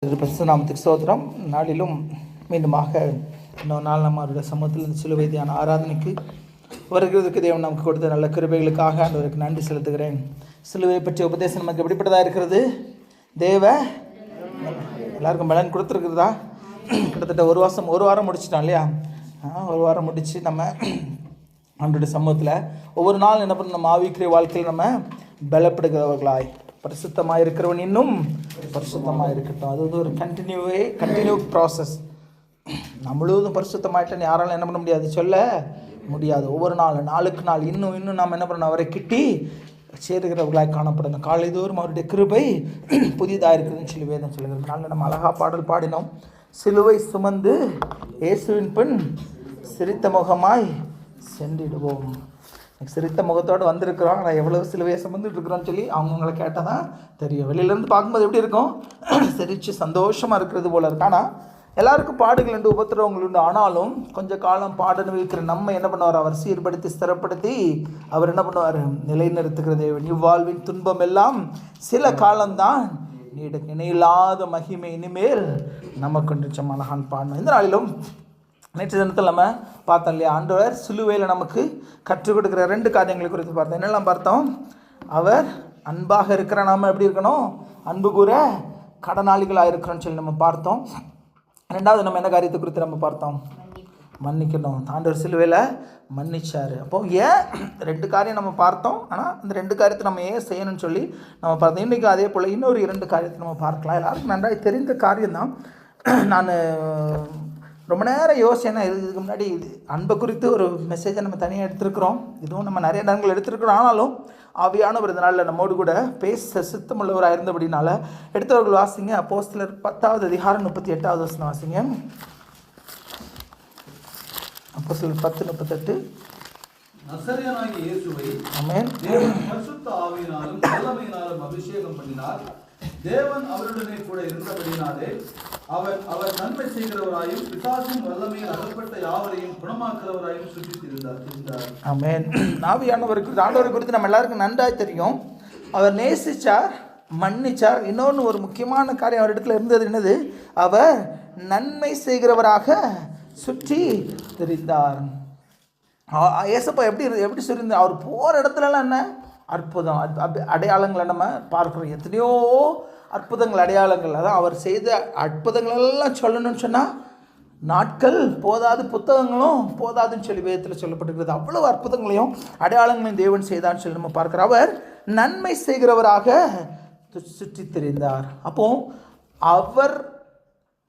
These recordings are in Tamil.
நாமத்துக்கு ஸ்தோத்திரம். நாளிலும் மீண்டுமாக இன்னொரு நாள் நம்ம அவருடைய சமூகத்தில் இந்த சிலுவை தியான ஆராதனைக்கு வருகிறதுக்கு தேவன் நமக்கு கொடுத்த நல்ல கிருபைகளுக்காக ஆண்டவருக்கு நன்றி செலுத்துகிறேன். சிலுவை பற்றிய உபதேசம் நமக்கு எப்படிப்பட்டதாக இருக்கிறது? தேவ எல்லாருக்கும் பலன் கொடுத்துருக்குறதா? கிட்டத்தட்ட ஒரு வாரம் முடிச்சிட்டோம் இல்லையா? ஒரு வாரம் முடித்து நம்ம ஆண்டவருடைய சமூகத்தில் ஒவ்வொரு நாள் என்ன பண்ணணும்? நம்ம ஆவிக்குரிய வாழ்க்கையில் நம்ம பலப்படுகிறவர்களாய் பரிசுத்தமாக இருக்கிறவன் இன்னும் பரிசுத்தமாக இருக்கட்டும். அது வந்து ஒரு கண்டினியூ ப்ராசஸ். நம்மளும் பரிசுத்தமாயிட்டேன்னு யாராலும் என்ன பண்ண முடியாது, சொல்ல முடியாது. ஒவ்வொரு நாளுக்கு நாள் இன்னும் நாம் என்ன பண்ணணும்? அவரை கிட்டி சேருகிறவர்களாய் காணப்படணும். காலைதோறும் அவருடைய கிருபை புதிதாக இருக்குதுன்னு சொல்லி வேதம் சொல்லுகிறது. நாளில் நம்ம அழகா பாடல் பாடினோம். சிலுவை சுமந்து இயேசுவின் பின் சிரித்த முகமாய் சென்றிடுவோம். சிரித்த முகத்தோடு வந்திருக்கிறோம். ஆனால் எவ்வளோ சிலுவையை சுமந்துட்டு இருக்கிறோன்னு சொல்லி அவங்களை கேட்டால் தான் தெரியும். வெளியிலேருந்து பார்க்கும்போது எப்படி இருக்கும்? சிரித்து சந்தோஷமாக இருக்கிறது போல இருக்கு. ஆனால் எல்லாருக்கும் பாடுகள் உண்டு, உபத்திரவங்கள் உண்டு. ஆனாலும் கொஞ்சம் காலம் பாட அனுபவிக்கிற நம்ம என்ன பண்ணுவார்? அவர் சீர்படுத்தி ஸ்திரப்படுத்தி அவர் என்ன பண்ணுவார்? நிலைநிறுத்துகிற தேவன். இவ்வாழ்வின் துன்பம் எல்லாம் சில காலம்தான், இணையில்லாத மகிமை இனிமேல் நமக்கு நிச்சயம் அழகான் பாடணும். இந்த நாளிலும் நேற்று தினத்தில் நம்ம பார்த்தோம் இல்லையா? ஆண்டவர் சிலுவையில் நமக்கு கற்றுக் கொடுக்குற 2 காரியங்களை குறித்து பார்த்தோம். என்னெல்லாம் பார்த்தோம்? அவர் அன்பாக இருக்கிற நாம் எப்படி இருக்கணும்? அன்பு கூற கடனாளிகளாக இருக்கிறோன்னு சொல்லி நம்ம பார்த்தோம். 2வது நம்ம என்ன காரியத்தை குறித்து நம்ம பார்த்தோம்? மன்னிக்கணும். ஆண்டவர் சிலுவையில் மன்னிச்சார். அப்போது ஏன் 2 காரியம் நம்ம பார்த்தோம். ஆனால் இந்த 2 காரியத்தை நம்ம ஏன் செய்யணும்னு சொல்லி நம்ம பார்த்தோம். இன்றைக்கி அதே போல் இன்னொரு 2 காரியத்தை நம்ம பார்க்கலாம். எல்லாருக்கும் நன்றாக தெரிந்த காரியம்தான். நான் ரொம்ப நேரம் யோசனை இதுக்கு முன்னாடி அன்பை குறித்து ஒரு மெசேஜை நம்ம தனியாக எடுத்துருக்குறோம். இதுவும் நம்ம நிறைய நேரங்கள் எடுத்துருக்குறோம். ஆனாலும் ஆவியானவர் இந்த நாளில் நம்மோடு கூட பேச சித்தமுள்ளவராக இருந்தபடினால எடுத்தவர்கள் வாசிங்க. அப்போஸ்தலர் 10வது அதிகாரம் 38வது வசனம் வாசிங்க. அப்போஸ்தலர் 10:38. நசரேயனாகிய இயேசுவை ஆமென் தேவன் பரிசுத்த ஆவியினாலும் வல்லமையினாலும் அபிஷேகம் பண்ணினார். தேவன் அவருடனே கூட இருந்தபடினாலே அவர் நன்மை செய்கிறவராயும் பிசாசின் வல்லமையில் அகப்பட்ட யாவரையும் குணமாக்குறவராயும் சுற்றித்திருந்தார். ஆமென். ஆவியானவருக்கு ஆண்டவரை குறித்து நம்ம எல்லாருக்கும் நன்றாய் தெரியும். அவர் நேசிச்சார், மன்னிச்சார். இன்னொன்று ஒரு முக்கியமான காரியம் அவர் இடத்துல இருந்தது என்னது? அவர் நன்மை செய்கிறவராக சுற்றி திரிந்தார். ஏசப்பா எப்படி சொல்லியிருந்தார்? அவர் போகிற இடத்துலலாம் என்ன அற்புதம் அடையாளங்களை நம்ம பார்க்குறோம். எத்தனையோ அற்புதங்கள் அடையாளங்கள். அதான் அவர் செய்த அற்புதங்களெல்லாம் சொல்லணும்னு சொன்னால் நாட்கள் போதாது, புத்தகங்களும் போதாதுன்னு சொல்லி வேதத்தில் சொல்லப்பட்டிருக்கிறது. அவ்வளவு அற்புதங்களையும் அடையாளங்களையும் தேவன் செய்தான்னு சொல்லி நம்ம பார்க்குறோம். அவர் நன்மை செய்கிறவராக சுற்றி திரிந்தார். அப்போ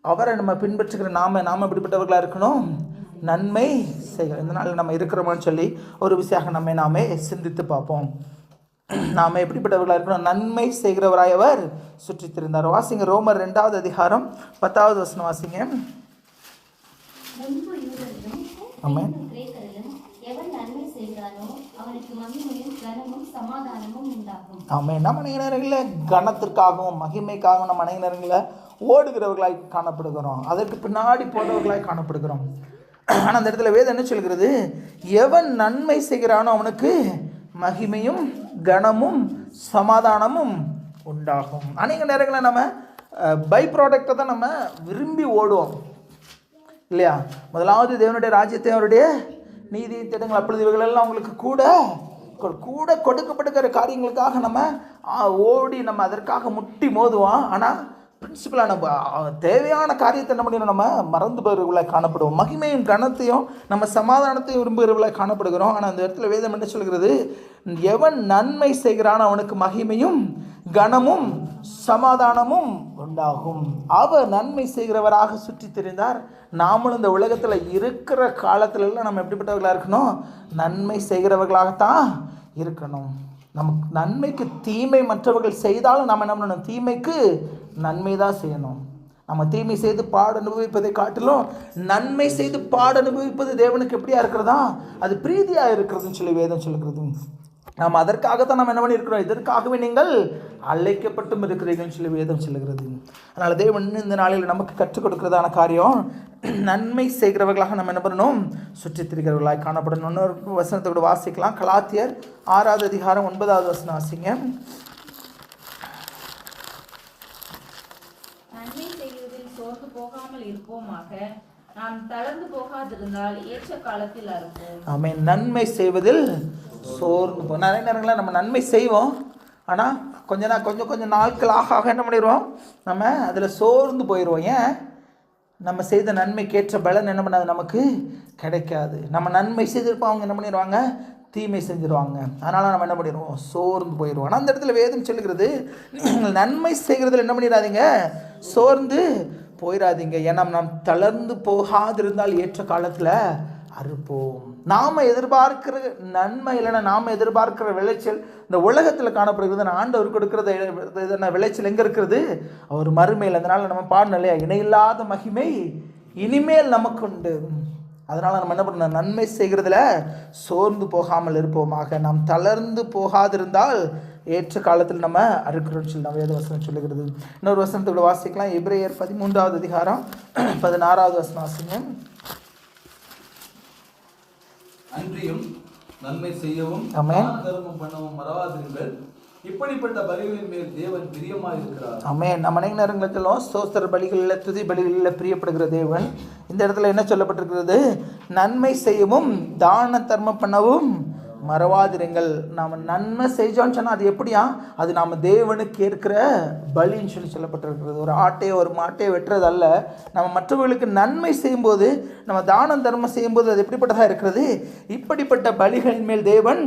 அவரை நம்ம பின்பற்றுகிற நாம எப்படிப்பட்டவர்களாக இருக்கணும்? நன்மை செய்கிறோம். இந்த நாளில் நம்ம இருக்கிறோமான்னு சொல்லி ஒரு விஷயம் நாமே சிந்தித்து பார்ப்போம். நாம் எப்படிப்பட்டவர்களாக இருக்கணும்? நன்மை செய்கிறவராய் அவர் சுற்றித் திரிந்தார். வாசிங்க ரோமர் 2வது அதிகாரம் 10வது வசனம் வாசிங்க. ஆமென். ஆமென். நம்ம அநேக நேரங்களில் கனத்திற்காகவும் மகிமைக்காகவும் நம்ம அநேக நேரங்களில் ஓடுகிறவர்களாய் காணப்படுகிறோம். அதற்கு பின்னாடி போடுறவர்களாய் காணப்படுகிறோம். ஆனால் அந்த இடத்துல வேதம் என்ன சொல்கிறது? எவன் நன்மை செய்கிறானோ அவனுக்கு மகிமையும் கனமும் சமாதானமும் உண்டாகும். அநேக நேரங்களில் நம்ம பை ப்ராடக்டை தான் நம்ம விரும்பி ஓடுவோம் இல்லையா? முதலாவது தேவனுடைய ராஜ்யத்தை அவருடைய நீதியை தேடுங்கள், அப்பொழுது இவைகளெல்லாம் உங்களுக்கு கூட கொடுக்கப்படுகிற காரியங்களுக்காக நம்ம ஓடி நம்ம அதற்காக முட்டி மோதுவோம். ஆனால் பிரின்சிபலான தேவையான காரியத்தை என்ன பண்ணிடும்? நம்ம மறந்து போகிறவர்களாக காணப்படுவோம். மகிமையும் கனத்தையும் நம்ம சமாதானத்தையும் விரும்புகிறவர்களாக காணப்படுகிறோம். ஆனால் அந்த இடத்துல வேதம் என்ன சொல்கிறது? எவன் நன்மை செய்கிறான் அவனுக்கு மகிமையும் கனமும் சமாதானமும் உண்டாகும். அவர் நன்மை செய்கிறவராக சுற்றி திரிந்தார். நாமளும் இந்த உலகத்தில் இருக்கிற காலத்துலலாம் நம்ம எப்படிப்பட்டவர்களாக இருக்கணும்? நன்மை செய்கிறவர்களாகத்தான் இருக்கணும். நமக்கு நன்மைக்கு தீமை மற்றவர்கள் செய்தாலும் நம்ம என்ன பண்ணணும்? தீமைக்கு நன்மை தான் செய்யணும். நம்ம தீமை செய்து பாட அனுபவிப்பதை காட்டிலும் நன்மை செய்து பாட அனுபவிப்பது தேவனுக்கு எப்படியா இருக்கிறதா? அது பிரீதியாக இருக்கிறதுன்னு சொல்லி வேதம் சொல்லுகிறது. நாம் அதற்காகத்தான் நம்ம என்ன பண்ணியிருக்கிறோம்? இதற்காகவே நீங்கள் அழைக்கப்பட்டும் இருக்கிறீர்கள்னு சொல்லி வேதம் சொல்லுகிறது. அதனால் தேவன் இந்த நாளில் நமக்கு கற்றுக் கொடுக்கிறதான காரியம் நன்மை செய்கிறவர்களாக நம்ம என்ன பண்ணணும்? சுற்றித் திரிகிறவர்களாக காணப்படணும். இன்னொரு வசனத்தை கூட வாசிக்கலாம். கலாத்தியர் 6வது அதிகாரம் 9வது வசனம் வாசிங்க. சோர்ந்து போகாமல் இருப்போமாக. நாம் தளர்ந்து போகாதிருந்தால் ஏற்ற காலத்தில் அறுப்போம். ஆமென். நன்மை செய்வதில் சோர்ந்து போ. நிறைய நேரங்களில் நம்ம நன்மை செய்வோம், ஆனால் கொஞ்சம் நாட்கள் ஆக என்ன பண்ணிடுவோம், நம்ம அதில் சோர்ந்து போயிடுவோம். ஏன்? நம்ம செய்த நன்மைக்கேற்ற பலன் என்ன பண்ணாது, நமக்கு கிடைக்காது. நம்ம நன்மை செய்திருப்போம், அவங்க என்ன பண்ணிடுவாங்க, தீமை செஞ்சிருவாங்க. அதனால் நம்ம என்ன பண்ணிடுவோம், சோர்ந்து போயிடுவோம். ஆனால் அந்த இடத்துல வேதம் சொல்லுகிறது, நீங்கள் நன்மை செய்கிறதுல என்ன பண்ணிடாதீங்க, சோர்ந்து போயிடாதீங்க. ஏன்னா நாம் தளர்ந்து போகாதிருந்தால் ஏற்ற காலத்தில் அறுப்போம். நாம் எதிர்பார்க்கிற நன்மை இல்லைன்னா நாம் எதிர்பார்க்கிற விளைச்சல் இந்த உலகத்தில் காணப்படுகிறது. ஆண்டவர் கொடுக்கிறது விளைச்சல் எங்கே இருக்கிறது, அவர் மறுமையில். அதனால் நம்ம பாடணும் இல்லையா, இணையில்லாத மகிமை இனிமேல் நமக்கு உண்டு. அதனால் நம்ம என்ன பண்ணணும், நன்மை செய்கிறதுல சோர்ந்து போகாமல் இருப்போமாக. நாம் தளர்ந்து போகாதிருந்தால் ஏற்ற காலத்தில் நம்ம அறுக்கிறோம்னு சொல்லி நம்ம வேத வசனம் சொல்லுகிறது. இன்னொரு வசனத்தோட வாசிக்கலாம். எபிரேயர் 13வது அதிகாரம் 16வது வசனம் வாசிங்க. அன்றியும் நன்மை செய்யவும் தர்மம் பண்ணவும் மறவாதிருங்கள், இப்படிப்பட்ட பலிகளின் மேல் தேவன் பிரியமாயிருக்கிறார். ஆமென். நம்ம அநேக நேரங்களிலும் ஸ்தோத்திர பலிகளில், துதி பலிகளில் பிரியப்படுகிற தேவன். இந்த இடத்துல என்ன சொல்லப்பட்டிருக்கிறது, நன்மை செய்யவும் தான தர்மம் பண்ணவும் மறவாதிருங்கள். நாம் நன்மை செஞ்சோன்னு சொன்னால் அது எப்படியா, அது நாம் தேவனுக்கு ஏற்கிற பலின்னு சொல்லப்பட்டிருக்கிறது. ஒரு ஆட்டையோ ஒரு மாட்டையோ வெட்டுறது அல்ல. நம்ம மற்றவர்களுக்கு நன்மை செய்யும்போது, நம்ம தானம் தர்மம் செய்யும்போது அது எப்படிப்பட்டதாக இருக்கிறது, இப்படிப்பட்ட பலிகளின் மேல் தேவன்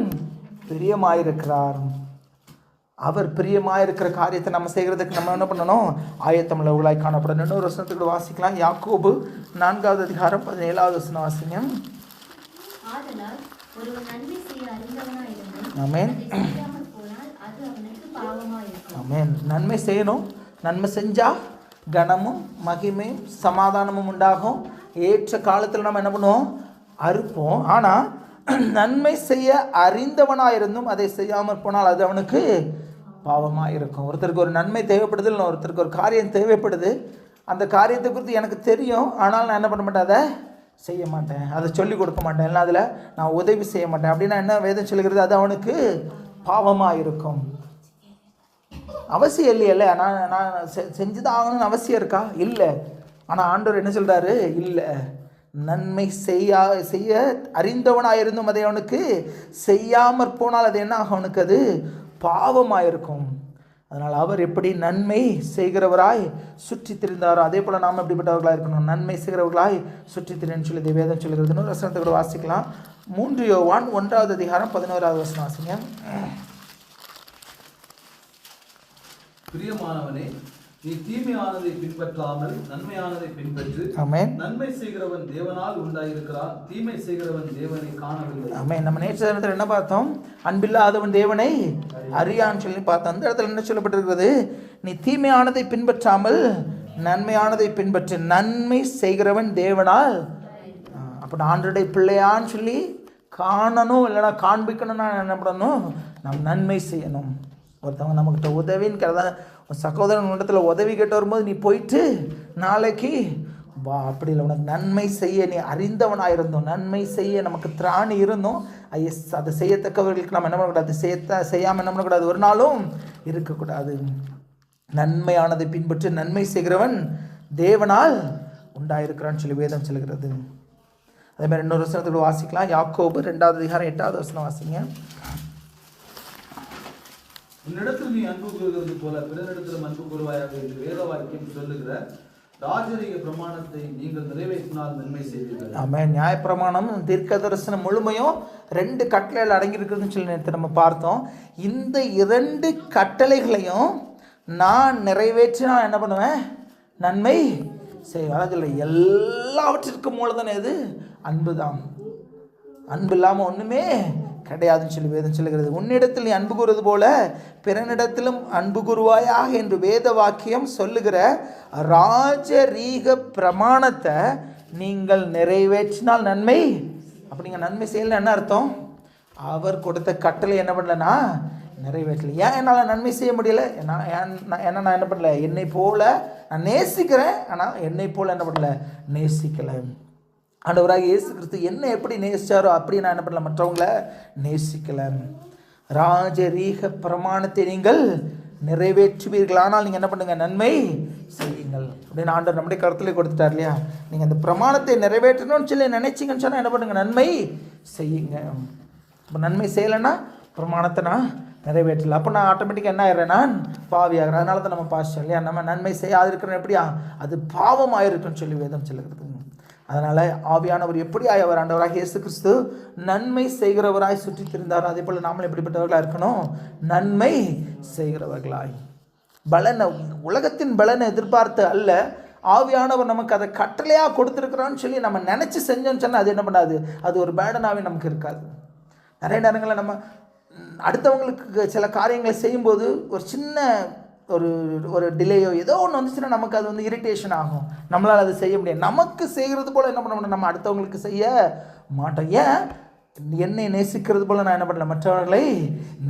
பிரியமாயிருக்கிறார். அவர் பிரியமாயிருக்கிற காரியத்தை நம்ம செய்கிறதுக்கு நம்ம என்ன பண்ணணும், ஆயத்தமுள்ளவர்களாய் காணப்படணும். இன்னொரு வசனத்துக்கு வாசிக்கலாம். யாக்கோபு 4வது அதிகாரம் 17வது வசனம் வாசிங்க. ஆமென். ஆமென். நன்மை செய்யணும். நன்மை செஞ்சால் கனமும் மகிமையும் சமாதானமும் உண்டாகும். ஏற்ற காலத்தில் நம்ம என்ன பண்ணுவோம், அறுப்போம். ஆனால் நன்மை செய்ய அறிந்தவனாயிருந்தும் அதை செய்யாமல் போனால் அது அவனுக்கு பாவமாக இருக்கும். ஒருத்தருக்கு ஒரு நன்மை தேவைப்படுது, இல்லை ஒருத்தருக்கு ஒரு காரியம் தேவைப்படுது, அந்த காரியத்தை குறித்து எனக்கு தெரியும், ஆனால் நான் என்ன பண்ண மாட்டேன், அதை செய்ய மாட்டேன், அதை சொல்லிக் கொடுக்க மாட்டேன், இல்லை அதில் நான் உதவி செய்ய மாட்டேன் அப்படின்னா என்ன வேதம் சொல்லுகிறது, அது அவனுக்கு பாவமாக இருக்கும். அவசியம் இல்லையல்ல, நான் செஞ்சுதான் ஆகணும்னு அவசியம் இருக்கா, இல்லை. ஆனால் ஆண்டவர் என்ன சொல்கிறாரு, இல்லை, நன்மை செய்ய அறிந்தவனாக இருந்தும் அதை அவனுக்கு செய்யாமற் போனால் அது என்ன ஆகும், அவனுக்கு அது பாவமாக இருக்கும். அதனால் அவர் எப்படி நன்மை செய்கிறவராய் சுற்றி திரிந்தாரோ அதே போல் நாம் எப்படிப்பட்டவர்களாக இருக்கணும், நன்மை செய்கிறவர்களாய் சுற்றி திரின்னு சொல்லி வேதம் சொல்லுகிறது. இன்னொரு வசனத்தை கூட வாசிக்கலாம். 3 யோவான் 1வது அதிகாரம் 11வது வசனம் வாசிங்க. பிரியமானவனே, நீ தீமையானதை பின்பற்றாமல் நன்மையானதை பின்பற்று. ஆமென். நன்மை செய்கிறவன் தேவனால் உண்டாயிருக்கிறான், தீமை செய்கிறவன் தேவனை காணவில்லை. ஆமென். நம்ம நேற்று தினத்தில் என்ன பார்த்தோம், அன்பில்லாதவன் தேவனை அறியான்னு சொல்லி பார்த்தோம். அந்த இடத்துல என்ன சொல்லப்பட்டிருக்கிறது, நீ தீமையானதை பின்பற்றாமல் நன்மையானதை பின்பற்று, நன்மை செய்கிறவன் தேவனால். அப்போ ஆண்டருடைய பிள்ளையான்னு சொல்லி காணணும், இல்லைனா காண்பிக்கணும்னா என்ன பண்ணணும், நாம் நன்மை செய்யணும். ஒருத்தவங்க நம்மக்கிட்ட உதவின்னு கேட்டா, சகோதரன் இடத்துல உதவி கேட்டு வரும்போது நீ போயிட்டு நாளைக்கு வா, அப்படி இல்லை. உனக்கு நன்மை செய்ய நீ அறிந்தவனாயிருந்தோம், நன்மை செய்ய நமக்கு திராணி இருந்தோம், அதை செய்யத்தக்கவர்களுக்கு நம்ம என்ன பண்ணக்கூடாது, செய்யாமல் என்ன பண்ணக்கூடாது, ஒரு நாளும் இருக்கக்கூடாது. நன்மையானதை பின்பற்றி நன்மை செய்கிறவன் தேவனால் உண்டாயிருக்கிறான்னு சொல்லி வேதம் சொல்லுகிறது. அதே மாதிரி இன்னொரு வசனத்தில் வாசிக்கலாம். யாக்கோபு 2வது அதிகாரம் 8வது வசனம் வாசிங்க. உன்னிடத்தில் நீ அன்பு கூறுகிறது போல பிறனிடத்திலும் அன்பு கூறுவாயாக என்று வேத வாக்கியம் சொல்லுகிற ராஜரீக பிரமாணத்தை நீங்கள் நிறைவேற்றினால் நன்மை செய்வீர்கள். ஆமென். நியாயப்பிரமாணம் தீர்க்க தரிசனம் முழுமையும் 2 கட்டளைகள் அடங்கியிருக்குதுன்னு சொல்லி நேற்று நம்ம பார்த்தோம். இந்த 2 கட்டளைகளையும் நான் நிறைவேற்றி நான் என்ன பண்ணுவேன், நன்மை செய்வேன். அதான் சொல்ல, எல்லாவற்றிற்கும் மூலதனம் எது, அன்பு தான். அன்பு இல்லாமல் ஒன்றுமே கிடையாதுன்னு சொல்லி வேதம் சொல்லுகிறது. உன்னிடத்தில் நீ அன்பு கூறுவது போல பிறனிடத்திலும் அன்பு கூறுவாயாக என்று வேத வாக்கியம் சொல்லுகிற ராஜரீக பிரமாணத்தை நீங்கள் நிறைவேற்றினால் நன்மை. அப்படிங்க நன்மை செய்யலாம் என்ன அர்த்தம், அவர் கொடுத்த கட்டளை என்ன பண்ணலன்னா நிறைவேற்றல. ஏன் என்னால் நன்மை செய்ய முடியலை, ஏன்னா நான் என்ன பண்ணல, என்னை போல நான் நேசிக்கிறேன், ஆனால் என்னை போல என்ன பண்ணல, நேசிக்கலை. ஆண்டவராக இயேசு கிறிஸ்து என்ன எப்படி நேசித்தாரோ அப்படி நான் என்ன பண்ணல, மற்றவங்கள நேசிக்கலை. ராஜரீக பிரமாணத்தை நீங்கள் நிறைவேற்றுவீர்கள். ஆனால் நீங்கள் என்ன பண்ணுங்க, நன்மை செய்யுங்கள் அப்படின்னு ஆண்டவர் நம்முடைய கருத்துல கொடுத்துட்டார் இல்லையா. நீங்கள் அந்த பிரமாணத்தை நிறைவேற்றணும்னு சொல்லி நினைச்சிங்கன்னு சொன்னால் என்ன பண்ணுங்க, நன்மை செய்யுங்க. இப்போ நன்மை செய்யலைன்னா பிரமாணத்தை நான் நிறைவேற்றல, அப்போ நான் ஆட்டோமேட்டிக்காக என்ன ஆயிடுறேன், நான் பாவியாகிறேன். அதனால தான் நம்ம பாஸ்டர் இல்லையா, நம்ம நன்மை செய்யாது இருக்கிறோம் எப்படியா, அது பாவம் ஆயிருக்குன்னு சொல்லி வேதம் சொல்லுகிறது. அதனால் ஆவியானவர் எப்படி அவர் ஆண்டவராக இயேசு கிறிஸ்து நன்மை செய்கிறவராய் சுற்றி திரிந்தார், அதே போல் நாமளும் எப்படிப்பட்டவர்களாக இருக்கணும், நன்மை செய்கிறவர்களாய். பலனை, உலகத்தின் பலனை எதிர்பார்த்து அல்ல, ஆவியானவர் நமக்கு அதை கட்டளையாக கொடுத்துருக்குறான்னு சொல்லி நம்ம நினச்சி செஞ்சோன்னு சொன்னால் அது என்ன பண்ணாது, அது ஒரு பேடனாகவே நமக்கு இருக்காது. நிறைய நேரங்களில் நம்ம அடுத்தவங்களுக்கு சில காரியங்களை செய்யும்போது ஒரு சின்ன ஒரு டிலேயோ ஏதோ ஒன்று வந்துச்சுன்னா நமக்கு அது வந்து இரிட்டேஷன் ஆகும், நம்மளால் அது செய்ய முடியாது. நமக்கு செய்கிறது போல் என்ன பண்ண முடியும், நம்ம அடுத்தவங்களுக்கு செய்ய மாட்டோம். ஏன், என்னை நேசிக்கிறது போல் நான் என்ன பண்ணல, மற்றவர்களை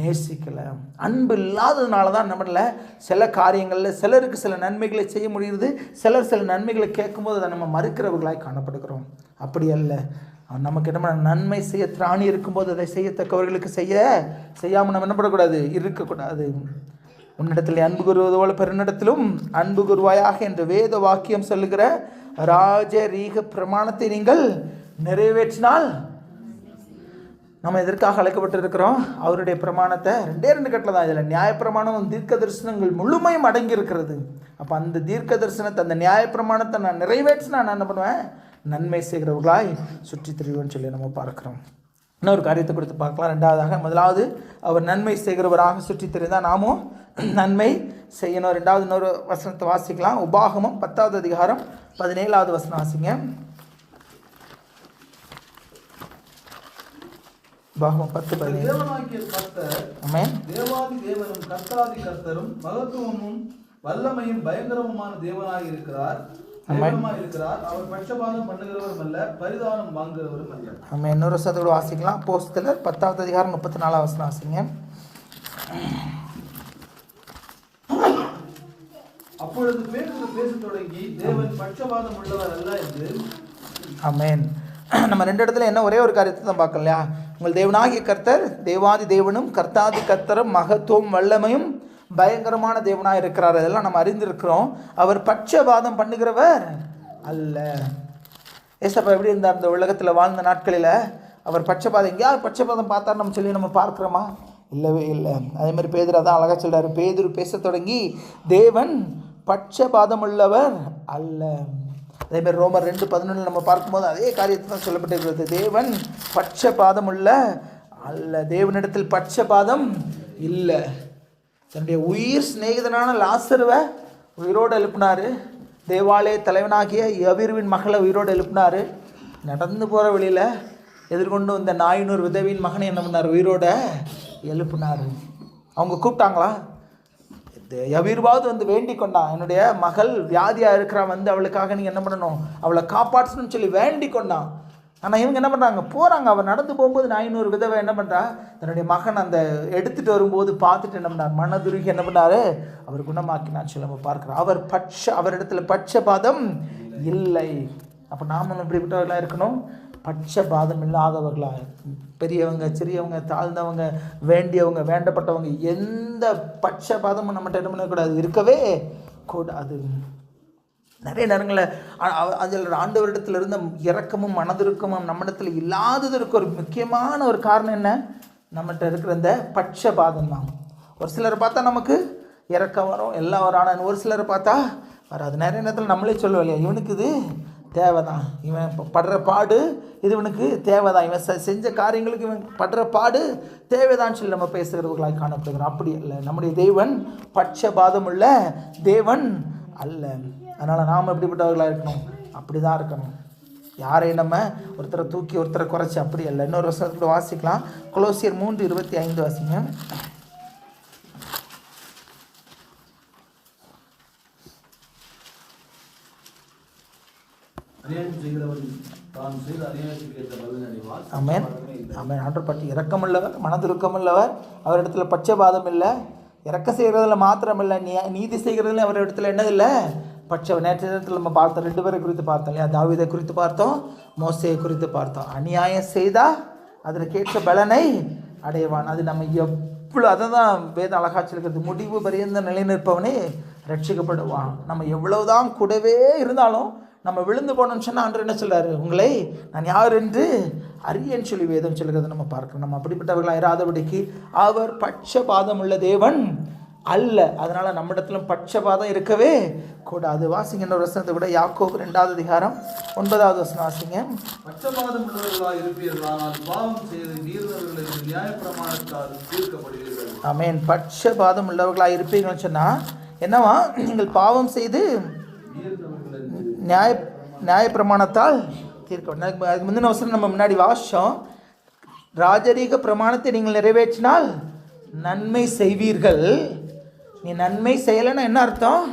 நேசிக்கலை. அன்பு இல்லாததுனால தான் என்ன பண்ணல, சில காரியங்களில் சிலருக்கு சில நன்மைகளை செய்ய முடியுது, சிலர் சில நன்மைகளை கேட்கும்போது அதை நம்ம மறுக்கிறவர்களாய் காணப்படுகிறோம். அப்படி அல்ல, நமக்கு என்ன பண்ண, நன்மை செய்ய திராணி இருக்கும்போது அதை செய்யத்தக்கவர்களுக்கு செய்யாமல் நம்ம என்ன பண்ணக்கூடாது, இருக்கக்கூடாது. உன்னிடத்தில் அன்பு கூறுவது போல பெருனிடத்திலும் அன்பு கூறுவாயாக என்று வேத வாக்கியம் சொல்லுகிற ராஜரீக பிரமாணத்தை நீங்கள் நிறைவேற்றினால், நம்ம எதற்காக அழைக்கப்பட்டிருக்கிறோம், அவருடைய பிரமாணத்தை 2 கட்டில் தான். இதில் நியாயப்பிரமாணம் தீர்க்க தரிசனங்கள் முழுமையும் அடங்கி இருக்கிறது. அப்போ அந்த தீர்க்க தரிசனத்தை, அந்த நியாயப்பிரமாணத்தை நான் நிறைவேற்றினா நான் என்ன பண்ணுவேன், நன்மை செய்கிறவர்களாய் சுற்றி திரிவேன்னு சொல்லி நம்ம பார்க்குறோம். இன்னொரு காரியத்தை கொடுத்து பார்க்கலாம். ரெண்டாவதாக, முதலாவது அவர் நன்மை செய்கிறவராக சுற்றி திரிந்தால் நாமும் நன்மை செய்யணும். ரெண்டாவது இன்னொரு வசனத்தை வாசிக்கலாம். உபாகமம் 10வது அதிகாரம் 17வது வசனம் வாசிங்க. உபாகமம் 10:17. தேவனாகிய கர்த்தர், ஆமென், தேவாதி தேவனும் கர்த்தாதி கர்த்தரும் மகத்துவமும் வல்லமையும் பயங்கரமுமான தேவனாய் இருக்கிறார். அவர் பட்சபாதம் பண்ணுகிறவரும் அல்ல, பரிதானம் வாங்குகிறவரும் அல்ல. நம்ம இன்னொரு வசனத்தோடு வாசிக்கலாம். அப்போஸ்தலர் 10வது அதிகாரம் 34வது வசனம் வாசிங்க. அப்பொழுது பேதுரு பேசத் தொடங்கி, தேவன் பட்சபாதம் உள்ளவர் அல்ல என்று. ஆமென். நம்ம 2 இடத்துல என்ன ஒரே ஒரு காரியத்தை தான் பார்க்கலாம் இல்லையா. உங்கள் தேவனாகிய கர்த்தர் தேவாதி தேவனும் கர்த்தாதி கர்த்தரும் மகத்துவம் வல்லமையும் பயங்கரமான தேவனாக இருக்கிறார். அதெல்லாம் நம்ம அறிந்திருக்கிறோம். அவர் பட்சபாதம் பண்ணுகிறவர் அல்ல. ஏசப்பா எப்படி இருந்தார் இந்த உலகத்தில் வாழ்ந்த நாட்களில்? அவர் பட்சபாதம், எங்கேயாவது பட்சபாதம் பார்த்தா நம்ம சொல்லி நம்ம பார்க்குறோமா? இல்லவே இல்லை. அதே மாதிரி பேதுரு தான் அழகாக சொல்கிறார். பேதுரு பேச தொடங்கி, தேவன் பட்சபாதம் உள்ளவர் அல்ல. அதே மாதிரி ரோமர் 2:11 நம்ம பார்க்கும்போது அதே காரியத்தை தான் சொல்லப்பட்டிருக்கிறது. தேவன் பட்சபாதம் உள்ள அல்ல, தேவனிடத்தில் பட்சபாதம் இல்லை. தன்னுடைய உயிர் சிநேகிதனான லாசருவை உயிரோடு எழுப்பினார். தேவாலய தலைவனாகிய யவீருவின் மகளை உயிரோடு எழுப்பினார். நடந்து போகிற வழியில் எதிர்கொண்டு வந்த நாயினூர் விதவியின் மகனை என்ன பண்ணார், உயிரோட எழுப்பினார். அவங்க கூப்பிட்டாங்களா? யவீர்வாவது வந்து வேண்டிக் கொண்டான், என்னுடைய மகள் வியாதியாக இருக்கிறா, வந்து அவளுக்காக நீங்கள் என்ன பண்ணணும், அவளை காப்பாற்றணும்னு சொல்லி வேண்டிக் கொண்டான். ஆனால் இவங்க என்ன பண்ணுறாங்க, போகிறாங்க. அவர் நடந்து போகும்போது நாயினூர் விதவை என்ன பண்ணுறா, தன்னுடைய மகன் அந்த எடுத்துகிட்டு வரும்போது பார்த்துட்டு என்ன பண்ணார், மனதுருகி என்ன பண்ணார், அவர் குணமாக்கினான்னு சொல்லி நம்ம பார்க்குறோம். அவரிடத்துல பட்சபாதம் இல்லை. அப்போ நாமளும் இப்படிப்பட்டவர்களாக இருக்கணும், பட்சபாதம் இல்லாதவர்களாக. பெரியவங்க சிறியவங்க தாழ்ந்தவங்க வேண்டியவங்க வேண்டப்பட்டவங்க எந்த பட்சபாதமும் நம்மகிட்ட என்ன பண்ணக்கூடாது, இருக்கவே கூடாது. நிறைய நேரங்களில் அதில் ஆண்டவரிடத்தில் இருந்த இரக்கமும் மனதிருக்கமும் நம்மிடத்தில் இல்லாததற்கு ஒரு முக்கியமான ஒரு காரணம் என்ன, நம்மகிட்ட இருக்கிற இந்த பட்சபாதம் தான். ஒரு சிலரை பார்த்தா நமக்கு இரக்கம் வரும், எல்லாம் வரும். ஆனால் ஒரு சிலரை பார்த்தா வராது. நிறைய நேரத்தில் நம்மளே சொல்லுவோம் இல்லையா, இவனுக்கு இது தேவைதான், இவன் படுற பாடு இது இவனுக்கு தேவைதான், இவன் செஞ்ச காரியங்களுக்கு இவன் படுற பாடு தேவைதான்னு சொல்லி நம்ம பேசுகிறவர்களாக காணப்படுகிறோம். அப்படி இல்லை, நம்முடைய தேவன் பட்சபாதம் உள்ள தேவன் அல்ல. அதனால் நாம் எப்படிப்பட்டவர்களாக இருக்கணும், அப்படி தான் இருக்கணும். யாரையும் நம்ம ஒருத்தரை தூக்கி ஒருத்தரை குறைச்சி அப்படி இல்லை. இன்னொரு வருஷத்துக்கு வாசிக்கலாம். கொலோசியர் 3:25 வாசிங்க. ஆமென். ஆமென். ஆண்டவர் பற்றி இரக்கமுள்ளவர், மனதுருக்கமுள்ளவர், அவரிடத்துல பட்சபாதம் இல்லை. இறக்க செய்கிறதுல மாத்திரம் இல்லை, நீதி செய்கிறதுல அவரிடத்துல என்னதில்லை, நேற்று நேரத்தில் நம்ம பார்த்தோம், 2 பேரை குறித்து பார்த்தோம் இல்லையா. தாவீதை குறித்து பார்த்தோம், மோசேயை குறித்து பார்த்தோம். அநியாயம் செய்தால் அதற்கேற்ற பலனை அடைவான். அது நம்ம இவ்வளோ அதை தான் வேதம் அழகா சொல்கிறது, முடிவு பரியந்த நிலை நிற்பவனே ரட்சிக்கப்படுவான். நம்ம எவ்வளவுதான் கூடவே இருந்தாலும் நம்ம விழுந்து போனோம்னு சொன்னால் ஆண்டவர் என்ன சொல்கிறாரு, உங்களை நான் யார் என்று அறியேன்னு சொல்லி வேதம் சொல்கிறத நம்ம பார்க்கணும். நம்ம அப்படிப்பட்டவர்களாக இராதபடிக்கு அவர் பட்சபாதம் உள்ள தேவன் அல்ல. அதனால் நம்மிடத்திலும் பட்சபாதம் இருக்கவே கூடாது. வாசிங்க இன்னொரு வசனத்தை விட, யாக்கோபு 2வது அதிகாரம் 9வது வசனம் வாசிங்க. பட்சபாதம் உள்ளவர்களாக இருப்பீர்களானால் பாவம் செய்து மீறுபவர்களுக்கு நியாயப்பிரமாணத்தால் தீர்க்கப்படுவீர்கள். ஆமென். பட்சபாதம் உள்ளவர்களாக இருப்பீங்கன்னு சொன்னால் என்னவா, நீங்கள் பாவம் செய்து நியாயப்பிரமாணத்தால் தீர்க்க. அதுக்கு முந்தின வசனம் நம்ம முன்னாடி வாசிச்சோம். ராஜரீக பிரமாணத்தை நீங்கள் நிறைவேற்றினால் நன்மை செய்வீர்கள். நீ நன்மை செய்யலைன்னா என்ன அர்த்தம்?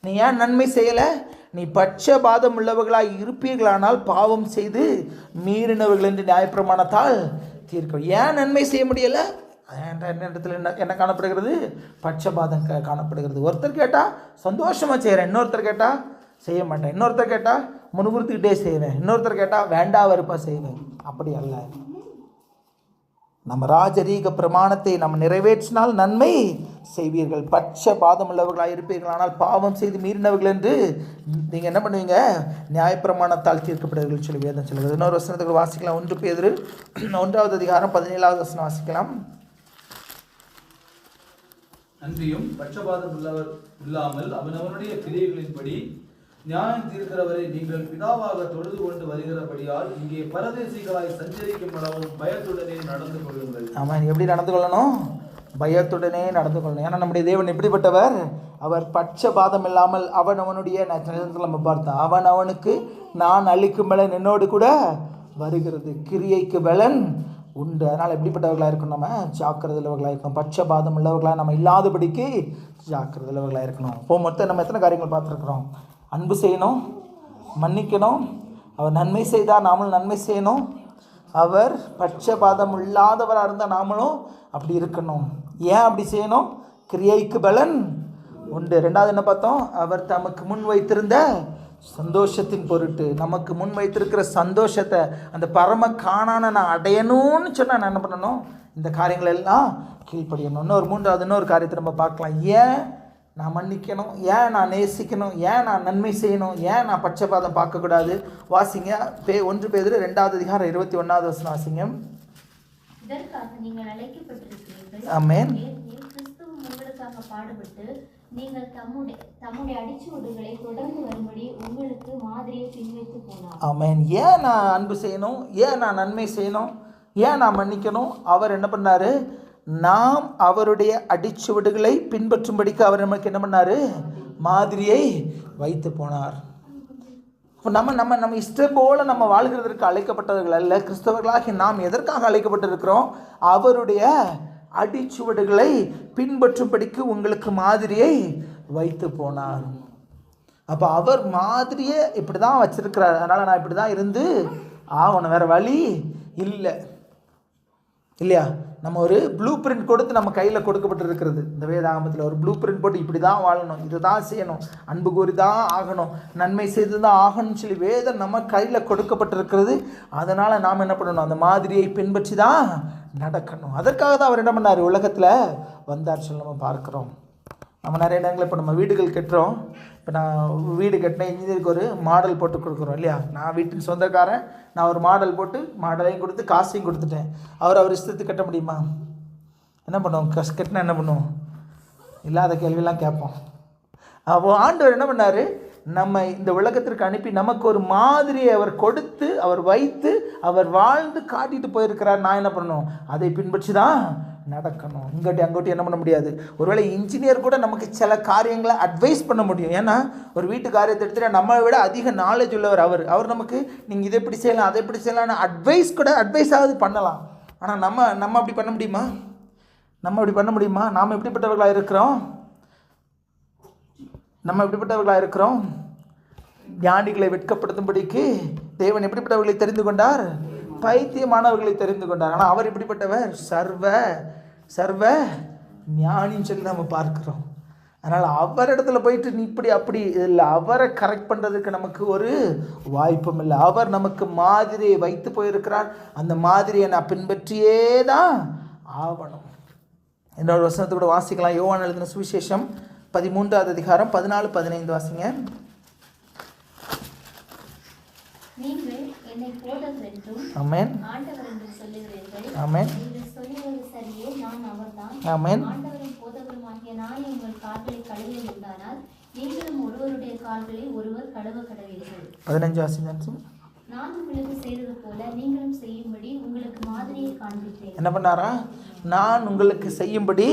நீ ஏன் நன்மை செய்யலை? நீ பட்சபாதம் உள்ளவர்களாக இருப்பீர்களானால் பாவம் செய்து மீறினவர்கள் என்று நியாயப்பிரமாணத்தால் தீர்க்க. ஏன் நன்மை செய்ய முடியலை? இடத்துல என்ன காணப்படுகிறது? பட்சபாதம் காணப்படுகிறது. ஒருத்தர் கேட்டால் சந்தோஷமாக செய்கிறேன், இன்னொருத்தர் கேட்டால் செய்ய மாட்டேன், இன்னொருத்தர் கேட்டால் முன்னிறுத்திக்கிட்டே செய்வேன், இன்னொருத்தர் கேட்டால் வேண்டா வெறுப்பாக செய்வேன். அப்படி அல்ல. நம்ம ராஜரீக பிரமாணத்தை நம்ம நிறைவேற்றினால் நன்மை செய்வீர்கள். பட்சபாதம் உள்ளவர்களாக இருப்பீர்கள், ஆனால் பாவம் செய்து மீறினவர்கள் என்று நீங்கள் என்ன பண்ணுவீங்க? நியாயப்பிரமாணத்தால் தீர்க்கப்படுவீர்கள் சொல்லி வேதம் சொல்லுங்கள். இன்னொரு வசனத்துக்கு வாசிக்கலாம். 1 பேதுரு 1வது அதிகாரம் 17வது வசனம் வாசிக்கலாம். அன்றியும் பட்சபாதம் இல்லாமல் அவனவனுடைய கிரியைகளின்படி நியாயம் தீர்க்கிறவரை நீங்கள் பிதாவாக தொழுது கொண்டு வருகிறபடியால் இங்கே பரதேசிகளாய் சஞ்சரிக்கும் அளவும் பயத்துடனே நடந்து கொள்ளுங்கள். ஆமாம். எப்படி நடந்து கொள்ளணும்? பயத்துடனே நடந்து கொள்ளணும். ஏன்னா நம்முடைய தேவன் எப்படிப்பட்டவர்? அவர் பட்சபாதம் இல்லாமல் அவனுடைய நம்ம பார்த்தோம், அவனுக்கு நான் அளிக்கும் பலன் என்னோடு கூட வருகிறது, கிரியைக்கு பலன் உண்டு. அதனால் எப்படிப்பட்டவர்களாக இருக்கணும்? நம்ம ஜாக்கிரதையுள்ளவர்களாக இருக்கணும். பட்சபாதம் உள்ளவர்களாக நம்ம இல்லாதபடிக்கு ஜாக்கிரதையுள்ளவர்களாக இருக்கணும். இப்போ மொத்தம் நம்ம எத்தனை காரியங்கள் பார்த்துருக்குறோம்? அன்பு செய்யணும், மன்னிக்கணும், அவர் நன்மை செய்தால் நாமளும் நன்மை செய்யணும், அவர் பட்சபாதம் இல்லாதவராக இருந்தால் நாமளும் அப்படி இருக்கணும். ஏன் அப்படி செய்யணும்? கிரியைக்கு பலன் உண்டு. 2வது என்ன பார்த்தோம்? அவர் தமக்கு முன் வைத்திருந்த சந்தோஷத்தின் பொருட்டு, நமக்கு முன் வைத்திருக்கிற சந்தோஷத்தை, அந்த பரம காணான நான் அடையணும்னு சொன்னால் நான் என்ன பண்ணணும்? இந்த காரியங்கள் எல்லாம் கீழ்ப்படியணும். இன்னொரு காரியத்தை நம்ம பார்க்கலாம். ஏன் நான் மன்னிக்கணும்? ஏன் நான் நேசிக்கணும்? ஏன் நான் நன்மை செய்யணும்? ஏன் நான் பட்சபாதம் பார்க்கக்கூடாது? வாசிங்க 1 பேதுரு 2வது அதிகாரம் 21வது வசனம் வாசிங்க. இதற்காக நீங்கள் அழைக்கப்பட்டிருக்கிறீர்கள். ஆமென். கிறிஸ்துவ உங்களுக்காக பாடுபட்டு நீங்கள் தம்முடைய அடிச்சுவடுகளை தொடர்ந்து வரும்படி உங்களுக்கு மாதிரியை பின்வைத்து போனார். ஆமென். ஏன் நான் அன்பு செய்யணும்? ஏன் நான் நன்மை செய்யணும்? ஏன் நான் மன்னிக்கணும்? அவர் என்ன பண்ணார்? நாம் அவருடைய அடிச்சுவடுகளை பின்பற்றும்படிக்கு அவர் நமக்கு என்ன பண்ணார்? மாதிரியை வைத்து போனார். இப்போ நம்ம இஷ்டம் போல் நம்ம வாழ்கிறதற்கு அழைக்கப்பட்டவர்கள் அல்ல. கிறிஸ்தவர்களாகி நாம் எதற்காக அழைக்கப்பட்டிருக்கிறோம்? அவருடைய அடிச்சுவடுகளை பின்பற்றும்படிக்கு உங்களுக்கு மாதிரியை வைத்து போனார். அப்போ அவர் மாதிரியை இப்படி தான் வச்சிருக்கிறார். அதனால் நான் இப்படி தான் இருந்து ஆகணும், வேறு வழி இல்லை இல்லையா? நம்ம ஒரு ப்ளூ பிரிண்ட் கொடுத்து நம்ம கையில் கொடுக்கப்பட்டிருக்கிறது. இந்த வேதாகமத்தில் ஒரு ப்ளூ பிரிண்ட் போட்டு இப்படி தான் வாழணும், இது தான் செய்யணும், அன்பு கூறி தான் ஆகணும், நன்மை செய்து தான் ஆகணும்னு சொல்லி வேதம் நம்ம கையில் கொடுக்கப்பட்டிருக்கிறது. அதனால் நாம் என்ன பண்ணணும்? அந்த மாதிரியை பின்பற்றி தான் நடக்கணும். அதற்காக தான் அவர் என்ன பண்ணார்? உலகத்தில் வந்தார் சொல்லி நம்ம பார்க்குறோம். நம்ம நிறைய இடங்களில் இப்போ நம்ம வீடுகள் கட்டுறோம். இப்போ நான் வீடு கட்டினேன், இன்ஜினியருக்கு ஒரு மாடல் போட்டு கொடுக்குறோம் இல்லையா? நான் வீட்டின் சொந்தக்காரன், நான் ஒரு மாடல் போட்டு மாடலையும் கொடுத்து காசையும் கொடுத்துட்டேன். அவர் இஷ்டத்துக்கு கட்ட முடியுமா? என்ன பண்ணுவோம்? கட்டினா என்ன பண்ணுவோம்? இல்லாத கேள்வியெல்லாம் கேட்போம். அப்போ ஆண்டவர் என்ன பண்ணார்? நம்ம இந்த உலகத்திற்கு அனுப்பி நமக்கு ஒரு மாதிரியை அவர் கொடுத்து, அவர் வைத்து, அவர் வாழ்ந்து காட்டிட்டு போயிருக்கிறார். நான் என்ன பண்ணணும்? அதை பின்பற்றி தான் நடக்கணும். அங்கோட்டி என்ன பண்ண முடியாது. ஒருவேளை இன்ஜினியர் கூட நமக்கு சில காரியங்களை அட்வைஸ் பண்ண முடியும். ஏன்னா ஒரு வீட்டு காரியத்தை எடுத்துகிட்டு நம்மளை விட அதிக நாலேஜ் உள்ளவர் அவர் நமக்கு நீங்கள் இதை எப்படி செய்யலாம், அதை எப்படி செய்யலாம்னு அட்வைஸாவது பண்ணலாம். ஆனால் நம்ம அப்படி பண்ண முடியுமா? நாம் எப்படிப்பட்டவர்களாக இருக்கிறோம்? ஞானிகளை வெட்கப்படுத்தும்படிக்கு தேவன் எப்படிப்பட்டவர்களை தெரிந்து கொண்டார்? பைத்தியமானவர்களை தெரிந்து கொண்டார். ஆனால் அவர் எப்படிப்பட்டவர்? சர்வ ஞானின்னு சொல்லி நம்ம பார்க்கிறோம். அதனால் அவரிடத்துல போயிட்டு நீ இப்படி அப்படி இல்லை, அவரை கரெக்ட் பண்ணுறதுக்கு நமக்கு ஒரு வாய்ப்பும் இல்லை. அவர் நமக்கு மாதிரியை வைத்து போயிருக்கிறார். அந்த மாதிரியை நான் பின்பற்றியே தான் ஆகணும். இன்னொரு வசனத்தை கூட வாசிக்கலாம். யோவான் எழுதின சுவிசேஷம் 13வது அதிகாரம் 14-15 வாசிங்க. நீங்கள் என்னை போதகர் என்றும் ஆமென். ஆண்டவர் என்றும் சொல்லுகிறீர்கள். ஆமென். நீங்கள் சொல்லுவது சரியே, நான் அவர்தான். ஆமென். ஆண்டவரும் போதகருமாகிய நானே உங்கள் கால்களை கழுவி உண்டானால் நீங்களும் ஒருவருடைய கால்களை ஒருவர் கழுவ கடவீர்கள். 15 வாசிங்க. நான் உங்களுக்கு செய்தது போல நீங்களும் செய்யும்படி உங்களுக்கு மாதிரியை காண்பித்தேன். என்ன பண்ணாரா? நான் உங்களுக்கு செய்யும்படி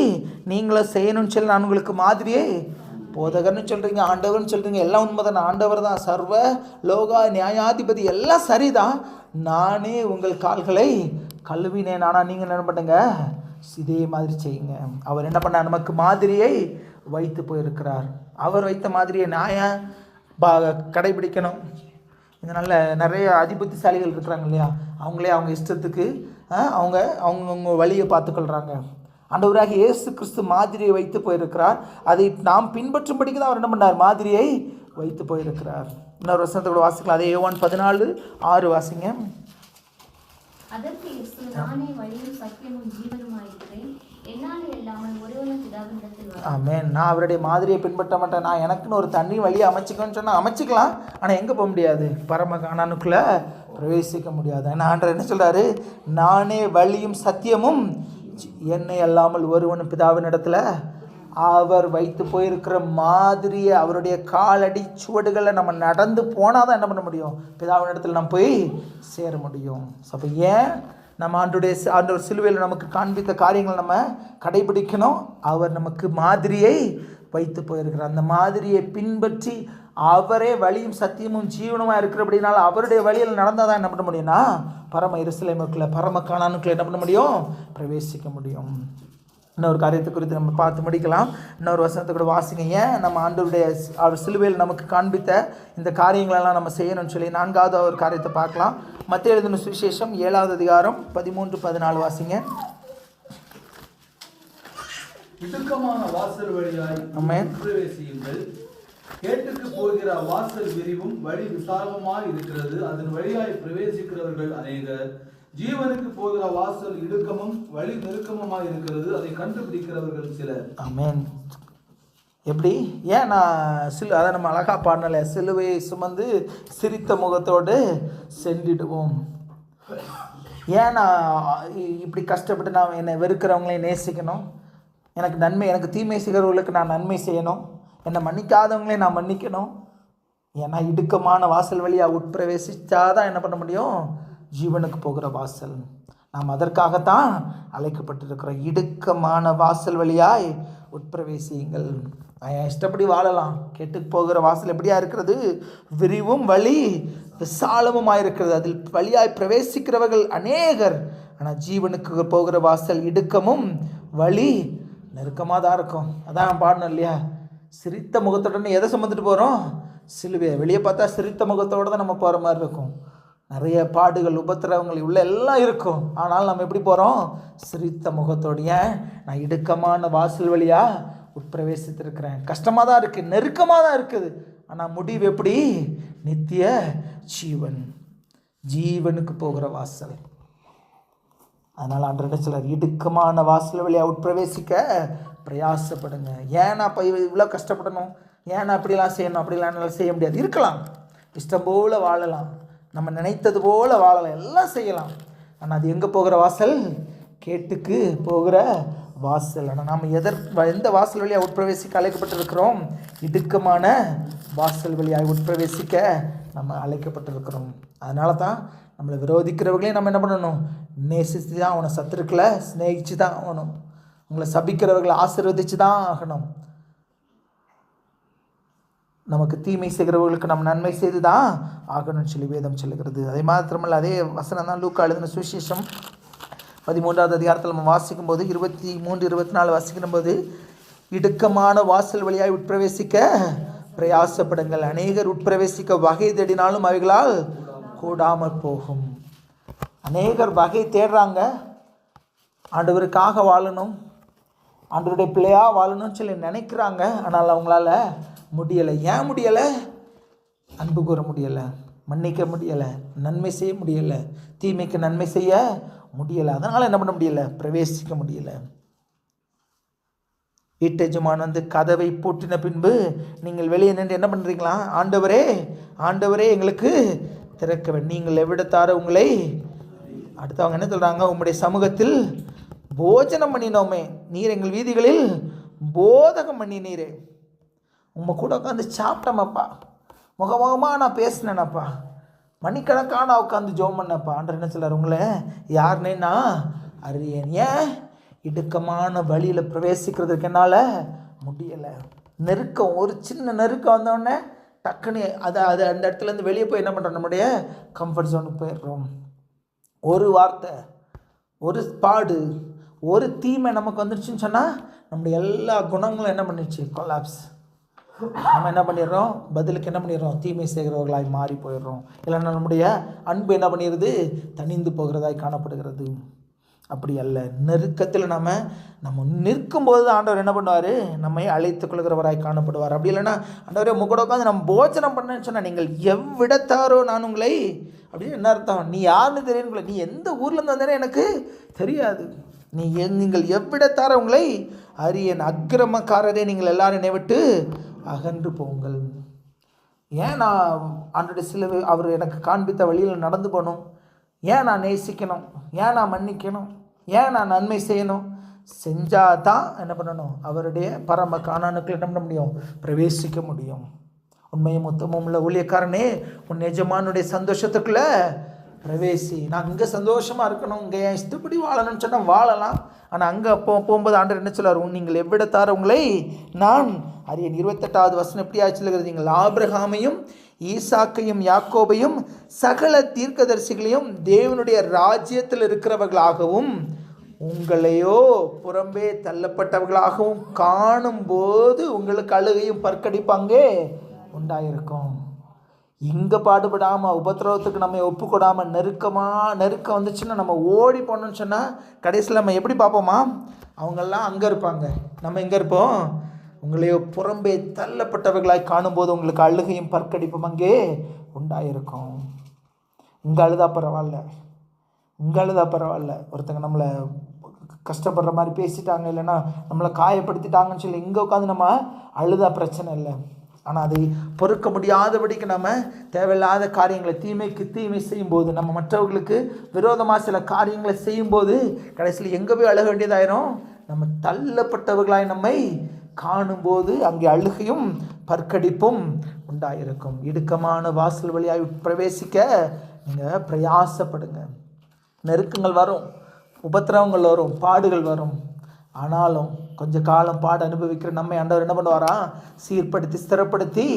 நீங்களும் செய்யணும்னு சொல்லி நான் உங்களுக்கு மாதிரியே. போதகர்னு சொல்கிறீங்க, ஆண்டவர்னு சொல்கிறீங்க, எல்லாம் உண்மைதான். ஆண்டவர் தான் சர்வ லோகா நியாயாதிபதி, எல்லாம் சரிதான். நானே உங்கள் கால்களை கழுவினேன். ஆனால் நீங்கள் என்ன பண்ணுங்க, இதே மாதிரி செய்யுங்க. அவர் என்ன பண்ணார்? நமக்கு மாதிரியை வைத்து போயிருக்கிறார். அவர் வைத்த மாதிரியை கடைபிடிக்கணும். இதனால் நிறைய அதிபுத்திசாலிகள் இருக்கிறாங்க இல்லையா, அவங்களே அவங்க இஷ்டத்துக்கு அவங்க வழியை பார்த்துக்கொள்கிறாங்க. ஆண்டவராகிய இயேசு கிறிஸ்து மாதிரியை வைத்து போயிருக்கிறார். அதை நாம் பின்பற்றும்படிக்கு தான் அவர் என்ன பண்ணார்? மாதிரியை வைத்து போயிருக்கிறார். இன்னொரு வசனத்தோட வாசிக்கலாம். அதே யோவான் 14:6 வாசிங்க. அதற்கு இயேசு, நானே வழியும் சத்தியமும் ஜீவனுமாயிருக்கிறேன், என்னாலே இல்லாமல் ஒருவனும் பிதாவினிடத்தில் வரான். ஆமென். நான் அவருடைய மாதிரியை பின்பற்ற மாட்டேன். நான் எனக்குன்னு ஒரு தண்ணி வழியை அமைச்சிக்கணும்னு சொன்னால் அமைச்சிக்கலாம். ஆனால் எங்கே போக முடியாது? பரம கானானுக்குள்ளே பிரவேசிக்க முடியாது. ஏன்னா ஆண்டவர் என்ன சொல்கிறாரு? நானே வழியும் சத்தியமும், என்னை அல்லாமல் ஒருவனும் பிதாவின் இடத்துல அவர் வைத்து போயிருக்கிற மாதிரியை, அவருடைய காலடி சுவடுகளை நம்ம நடந்து போனால் தான் என்ன பண்ண முடியும்? பிதாவின் இடத்துல நம்ம போய் சேர முடியும். அப்போ ஏன் நம்ம ஆண்டவர் சிலுவையில் நமக்கு காண்பித்த காரியங்களை நம்ம கடைபிடிக்கணும்? அவர் நமக்கு மாதிரியை வைத்து போயிருக்கிறார். அந்த மாதிரியை பின்பற்றி அவரே வழியும் சத்தியமும் ஜீவனமாக இருக்கிறபடினால அவருடைய வழியில் நடந்தால் தான் என்ன பண்ண முடியும்னா பரம எருசலேமுக்குள்ள, பரம கானானுக்குள்ள என்ன பண்ண முடியும்? பிரவேசிக்க முடியும். இன்னொரு காரியத்தை குறித்து நம்ம பார்த்து முடிக்கலாம். இன்னொரு வசனத்தை கூட வாசிங்க. ஏன் நம்ம அவர் சிலுவையில் நமக்கு காண்பித்த இந்த காரியங்களெல்லாம் நம்ம செய்யணும்னு சொல்லி 4வது ஒரு காரியத்தை பார்க்கலாம். மத்தேயு எழுதின சுவிசேஷம் 7வது அதிகாரம் 13-14 வாசிங்க. இடுக்கமான வாசல் வழியாய் பிரவேசியுங்கள். கேட்டுக்கு போகிற வாசல் விரிவும் வழி விசாலமாய் இருக்கிறது, அதன் வழியாய் பிரவேசிக்கிறவர்கள் அநேகர். ஜீவனுக்கு போகிற வாசல் இடுக்கமும் வழி நெருக்கமுமாய் இருக்கிறது, அதை கண்டுபிடிக்கிறவர்கள் சிலர். ஆமென். எப்படி? ஏன் நான் அதை நம்ம அழகாக பாடல, சிலுவையை சுமந்து சிரித்த முகத்தோடு சென்றிடுவோம். ஏன் நான் இப்படி கஷ்டப்பட்டு நான் என்னை வெறுக்கிறவங்களையும் நேசிக்கணும்? எனக்கு தீமை செய்கிறவர்களுக்கு நான் நன்மை செய்யணும். என்னை மன்னிக்காதவங்களே நான் மன்னிக்கணும். ஏன்னா இடுக்கமான வாசல் வழியாக உட்பிரவேசித்தாதான் என்ன பண்ண முடியும்? ஜீவனுக்கு போகிற வாசல். நாம் அதற்காகத்தான் அழைக்கப்பட்டிருக்கிறோம். இடுக்கமான வாசல் வழியாய் உட்பிரவேசியுங்கள். இஷ்டப்படி வாழலாம். கேட்டுக்கு போகிற வாசல் எப்படியா இருக்கிறது? விரிவும் வழி விசாலமுமாக இருக்கிறது, அதில் வழியாய் பிரவேசிக்கிறவர்கள் அநேகர். ஆனால் ஜீவனுக்கு போகிற வாசல் இடுக்கமும் வழி நெருக்கமாக தான் இருக்கும். அதான் பாடணும் இல்லையா? சிரித்த முகத்தோடு எதை சுமந்துட்டு போகிறோம்? சிலுவையை. வெளியே பார்த்தா சிரித்த முகத்தோடு தான் நம்ம போகிற மாதிரி இருக்கும். நிறைய பாடுகள், உபத்திரவங்கள் உள்ள எல்லாம் இருக்கும். ஆனால் நம்ம எப்படி போகிறோம்? சிரித்த முகத்தோடு. ஏன்? நான் இடுக்கமான வாசல் வழியாக உட்பிரவேசித்திருக்கிறேன். கஷ்டமாக தான் இருக்குது, நெருக்கமாக தான் இருக்குது. ஆனால் முடிவு எப்படி? நித்திய ஜீவன், ஜீவனுக்கு போகிற வாசல். அதனால் ஆண்டவர் சிலர் இடுக்கமான வாசல் வழியாக உட்பிரவேசிக்க பிரயாசப்படுங்க. ஏன் நான் இப்போ இவ்வளோ கஷ்டப்படணும்? ஏன் நான் அப்படிலாம் செய்யணும்? அப்படிலாம் என்னால் செய்ய முடியாது. இருக்கலாம், இஷ்டம் போல் வாழலாம், நம்ம நினைத்தது போல் வாழலாம், எல்லாம் செய்யலாம். ஆனால் அது எங்கே போகிற வாசல்? கேட்டுக்கு போகிற வாசல். ஆனால் நாம் எந்த வாசல் வழியாக உட்பிரவேசிக்க அழைக்கப்பட்டிருக்கிறோம்? இடுக்கமான வாசல் வழியாக உட்பிரவேசிக்க நம்ம அழைக்கப்பட்டிருக்கிறோம். அதனால தான் நம்மளை விரோதிக்கிறவர்களையும் நம்ம என்ன பண்ணணும்? நேசித்து தான் ஆகணும். சத்துருக்களை ஸ்நேகிச்சு தான் ஆகணும். உங்களை சபிக்கிறவர்களை ஆசீர்வதிச்சு தான் ஆகணும். நமக்கு தீமை செய்கிறவர்களுக்கு நம்ம நன்மை செய்து தான் ஆகணும்னு சொல்லி வேதம் சொல்லுகிறது. அதே மாத்திரமல்ல, அதே வசனம் தான் லூக்கா எழுதின சுவிசேஷம் 13வது அதிகாரத்தில் நம்ம வாசிக்கும் போது 23-24 வாசிக்கும் போது, இடுக்கமான வாசல் வழியாய் உட்பிரவேசிக்க பிரயாசப்படுங்கள், அநேகர் உட்பிரவேசிக்க வகை தேடினாலும் அவைகளால் கூடாமல் போகும். அநேகர் வகை தேடுறாங்க, ஆண்டவருக்காக வாழணும், ஆண்டவருடைய பிள்ளையாக வாழணும்னு சொல்லி நினைக்கிறாங்க. ஆனால் அவங்களால முடியலை. ஏன் முடியலை? அன்பு கூற முடியலை, மன்னிக்க முடியலை, நன்மை செய்ய முடியலை, தீமைக்கு நன்மை செய்ய முடியலை. அதனால் என்ன பண்ண முடியலை? பிரவேசிக்க முடியலை. வீட்டெஜமான் வந்து கதவை பூட்டின பின்பு நீங்கள் வெளியே நின்று என்ன பண்ணுறீங்களா? ஆண்டவரே, ஆண்டவரே எங்களுக்கு திறக்க, நீங்கள் எவ்விடத்தார உங்களை, அடுத்தவங்க என்ன சொல்கிறாங்க? உம்முடைய சமூகத்தில் போஜனம் பண்ணினோமே, நீர் எங்கள் வீதிகளில் போதகம் பண்ணினீரே, உங்கள் கூட உட்காந்து சாப்பிட்டோமப்பா, முகமுகமாக நான் பேசினேனப்பா, மணிக்கணக்காக நான் உட்காந்து ஜோம் பண்ணப்பா. ஆண்டவர் என்ன சொல்கிறார்? உங்களை யாருன்னே நான் அறியேன். ஏன்? இடுக்கமான வழியில் பிரவேசிக்கிறதுக்கு என்னால் முடியலை. நெருக்கம், ஒரு சின்ன நெருக்கம் வந்தோடனே டக்குன்னு அது அந்த இடத்துலேருந்து வெளியே போய் என்ன பண்ணுறோம்? நம்முடைய கம்ஃபர்ட் ஜோனுக்கு போயிடுறோம். ஒரு வார்த்தை, ஒரு பாடு, ஒரு தீமை நமக்கு வந்துடுச்சுன்னு சொன்னால் நம்முடைய எல்லா குணங்களும் என்ன பண்ணிடுச்சு? கொலாப்ஸ். நம்ம என்ன பண்ணிடுறோம்? பதிலுக்கு என்ன பண்ணிடுறோம்? தீமை செய்கிறவர்களாய் மாறி போயிடுறோம். இல்லைன்னா நம்முடைய அன்பு என்ன பண்ணிடுது? தனிந்து போகிறதாய் காணப்படுகிறது. அப்படி அல்ல. நெருக்கத்தில் நம்ம நிற்கும்போது ஆண்டவர் என்ன பண்ணுவார்? நம்மை அழைத்து கொள்கிறவராய் காணப்படுவார். அப்படி இல்லைன்னா ஆண்டவரே உங்க கூட உட்காந்து நம்ம போஜனம் பண்ணேன்னு சொன்னால், நீங்கள் எவ்விடத்தாரோ நான் உங்களை, அப்படின்னு என்ன அர்த்தம்? நீ யாருன்னு தெரியும், நீ எந்த ஊர்லேருந்து வந்தேன்னு எனக்கு தெரியாது, நீங்கள் எவ்விடத்தார உங்களை அறியேன், அக்கிரமக்காரரே நீங்கள் எல்லாரும் என்னை விட்டு அகன்று போங்கள். ஏன் நான் ஆண்டோடைய சிலுவை அவர் எனக்கு காண்பித்த வழியில் நடந்து போகணும்? ஏன் நான் நேசிக்கணும்? ஏன் நான் மன்னிக்கணும்? ஏன் நான் நன்மை செய்யணும்? செஞ்சால் தான் என்ன பண்ணணும்? அவருடைய பரம கானானுக்குள்ள என்ன பண்ண முடியும்? பிரவேசிக்க முடியும். உண்மையும் உத்தமும் உள்ள ஊழியக்காரனே, உன் எஜமானுடைய சந்தோஷத்துக்குள்ளே பிரவேசி. நான் இங்கே சந்தோஷமாக இருக்கணும், இங்கே என் இஷ்டப்படி வாழணும்னு சொன்னால் வாழலாம். ஆனால் அங்கே போகும்போது ஆண்டவர் என்ன சொல்லுவார்? நீங்கள் எவ்விடத்தார உங்களை நான் அறியேன். 28வது வசனம் எப்படி ஆச்சுகிறது? நீங்கள் ஆபிரகாமையும் ஈசாக்கையும் யாக்கோபையும் சகல தீர்க்கதரிசிகளையும் தேவனுடைய ராஜ்யத்தில் இருக்கிறவர்களாகவும் உங்களையோ புறம்பே தள்ளப்பட்டவர்களாகவும் காணும்போது உங்களுக்கு அழுகையும் பற்கடிப்பாங்கே உண்டாயிருக்கும். இங்கே பாடுபடாமல், உபத்திரவத்துக்கு நம்ம ஒப்புக்கொடாமல், நெருக்கம் வந்துச்சுன்னா நம்ம ஓடி போனோம்னு சொன்னால் கடைசியில் நம்ம எப்படி பார்ப்போமா? அவங்கெல்லாம் அங்கே இருப்பாங்க, நம்ம எங்கே இருப்போம்? உங்களையோ புறம்பே தள்ளப்பட்டவர்களாய் காணும்போது உங்களுக்கு அழுகையும் பற்கடிப்பும் அங்கே உண்டாயிருக்கும். இங்கே அழுதா பரவாயில்ல, இங்கே அழுதா பரவாயில்ல. ஒருத்தங்க நம்மளை கஷ்டப்படுற மாதிரி பேசிட்டாங்க, இல்லைன்னா நம்மளை காயப்படுத்திட்டாங்கன்னு சொல்லி இங்கே உட்காந்து நம்ம அழுதா பிரச்சனை இல்லை. ஆனால் அதை பொறுக்க முடியாதபடிக்கு நம்ம தேவையில்லாத காரியங்களை, தீமைக்கு தீமை செய்யும்போது, நம்ம மற்றவர்களுக்கு விரோதமாக சில காரியங்களை செய்யும்போது கடைசியில் எங்கே போய் அழுக வேண்டியதாயிரும்? நம்ம தள்ளப்பட்டவர்களாய் நம்மை காணும்போது அங்கே அழுகையும் பற்கடிப்பும் உண்டாயிருக்கும். இடுக்கமான வாசல் வழியாய் பிரவேசிக்க நீங்கள் பிரயாசப்படுங்க. நெருக்கங்கள் வரும், உபத்திரவங்கள் வரும், பாடுகள் வரும். ஆனாலும் கொஞ்ச காலம் பாடு அனுபவிக்கிற நம்மை ஆண்டவர் என்ன பண்ணுவாரா? சீர்படுத்தி ஸ்திரப்படுத்தி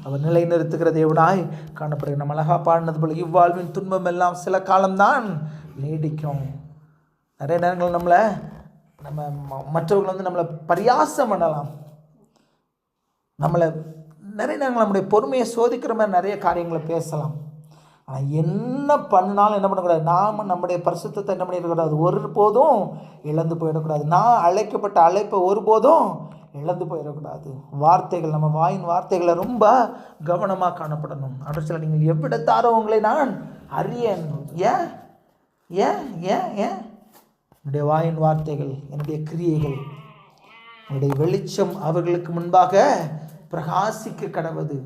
அவர் நிலை நிறுத்துகிற தேவனாய் காணப்படுகிற. நம்ம அழகா பாடினது போல இவ்வாழ்வின் துன்பம் எல்லாம் சில காலம்தான் நீடிக்கும். நிறைய நேரங்கள் நம்ம மற்றவர்கள் நம்மளை பரியாசம் பண்ணலாம், நம்மளை நிறைய நேரங்கள் நம்முடைய பொறுமையை சோதிக்கிற மாதிரி நிறைய காரியங்களை பேசலாம். ஆனால் என்ன பண்ணாலும் என்ன பண்ணக்கூடாது? நாம் நம்முடைய பரிசுத்தத்தை என்ன பண்ணிடக்கூடாது? ஒருபோதும் இழந்து போயிடக்கூடாது. நான் அழைக்கப்பட்ட அழைப்பை ஒருபோதும் இழந்து போயிடக்கூடாது. வார்த்தைகள், நம்ம வாயின் வார்த்தைகளை ரொம்ப கவனமாக காணப்படணும். அப்படி சொல்ல, நீங்கள் எவ்விடத்தாரோ உங்களை நான் அறியேன். ஏன் ஏன் ஏன் ஏன் என்னுடைய வாயின் வார்த்தைகள், என்னுடைய கிரியைகள், என்னுடைய வெளிச்சம் அவர்களுக்கு முன்பாக பிரகாசிக்க கடவுது.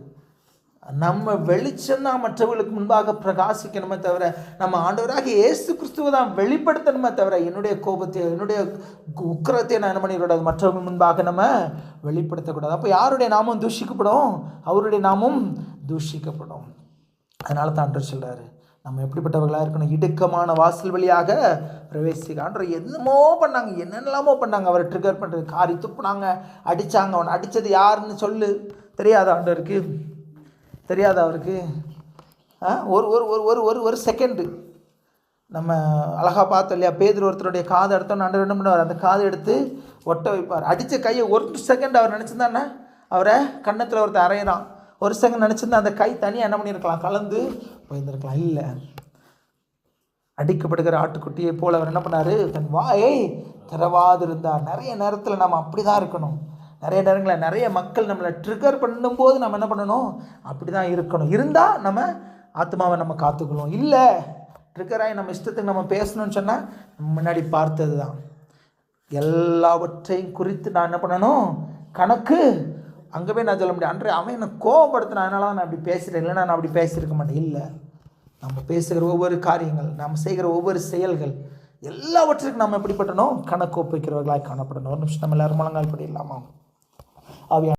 நம்ம வெளிச்சம்தான் மற்றவர்களுக்கு முன்பாக பிரகாசிக்கணுமே தவிர, நம்ம ஆண்டவராக இயேசு கிறிஸ்துவை தான் வெளிப்படுத்தணுமே தவிர, என்னுடைய கோபத்தை, என்னுடைய உக்கிரத்தை நான் என்ன பண்ணிடக்கூடாது? மற்றவர்கள் முன்பாக நம்ம வெளிப்படுத்தக்கூடாது. அப்போ யாருடைய நாமம் தூஷிக்கப்படும்? அவருடைய நாமம் தூஷிக்கப்படும். அதனால தான் ஆண்டவர் சொல்கிறாரு, நம்ம எப்படிப்பட்டவர்களாக இருக்கணும்? இடுக்கமான வாசல் வழியாக பிரவேசிக்க. ஆண்டவர் என்னமோ பண்ணாங்க, என்னென்னலாமோ பண்ணாங்க. அவரை ட்ரிகர் பண்ணுறது, காரி துப்புனாங்க, அடித்தாங்க. அவனை அடித்தது யாருன்னு சொல்லு தெரியாத ஆண்டவருக்கு? தெரியாத அவருக்கு? ஒரு ஒரு ஒரு ஒரு ஒரு செகண்டு நம்ம அழகாக பார்த்தோம் இல்லையா? பேதுரு ஒருத்தருடைய காது எடுத்தோன்னு ஆண்டவர் என்ன பண்ணுவார்? அந்த காது எடுத்து ஒட்ட வைப்பார். அடித்த கையை ஒரு செகண்ட் அவர் நினச்சிருந்தானே அவரை கன்னத்தில் ஒருத்தர் அரையிறான். ஒரு செகண்ட் நினச்சிருந்தா அந்த கை தனியாக என்ன பண்ணியிருக்கலாம்? கலந்து போயிருந்திருக்கலாம். இல்லை, அடிக்கப்படுகிற ஆட்டுக்குட்டியை போல் அவர் என்ன பண்ணார்? தன் வாயை திறவாதிருந்தார். நிறைய நேரத்தில் நம்ம அப்படி தான் இருக்கணும். நிறைய நேரங்களில் நிறைய மக்கள் நம்மளை ட்ரிகர் பண்ணும்போது நம்ம என்ன பண்ணணும்? அப்படி தான் இருக்கணும். இருந்தால் நம்ம ஆத்மாவை நம்ம காத்துக்கணும். இல்லை, ட்ரிகராகி நம்ம இஷ்டத்துக்கு நம்ம பேசணும்னு சொன்னால் நம்ம முன்னாடி பார்த்தது தான். எல்லாவற்றையும் குறித்து நான் என்ன பண்ணணும், கணக்கு. அங்கே போய் நான் சொல்ல முடியும், அன்றைய அவன் என்னை கோபப்படுத்தின, அதனால நான் அப்படி பேசுகிறேன், இல்லைன்னா நான் அப்படி பேசியிருக்க மாட்டேன். இல்லை, நம்ம பேசுகிற ஒவ்வொரு காரியங்கள், நம்ம செய்கிற ஒவ்வொரு செயல்கள் எல்லாவற்றுக்கும் நம்ம எப்படி பட்டணும், கணக்கு ஒப்பிக்கிறவர்களாய் காணப்படணும். ஒரு நிமிஷம் நம்ம எல்லாரும் முழங்கால் படியிடலாமா? ஆவியான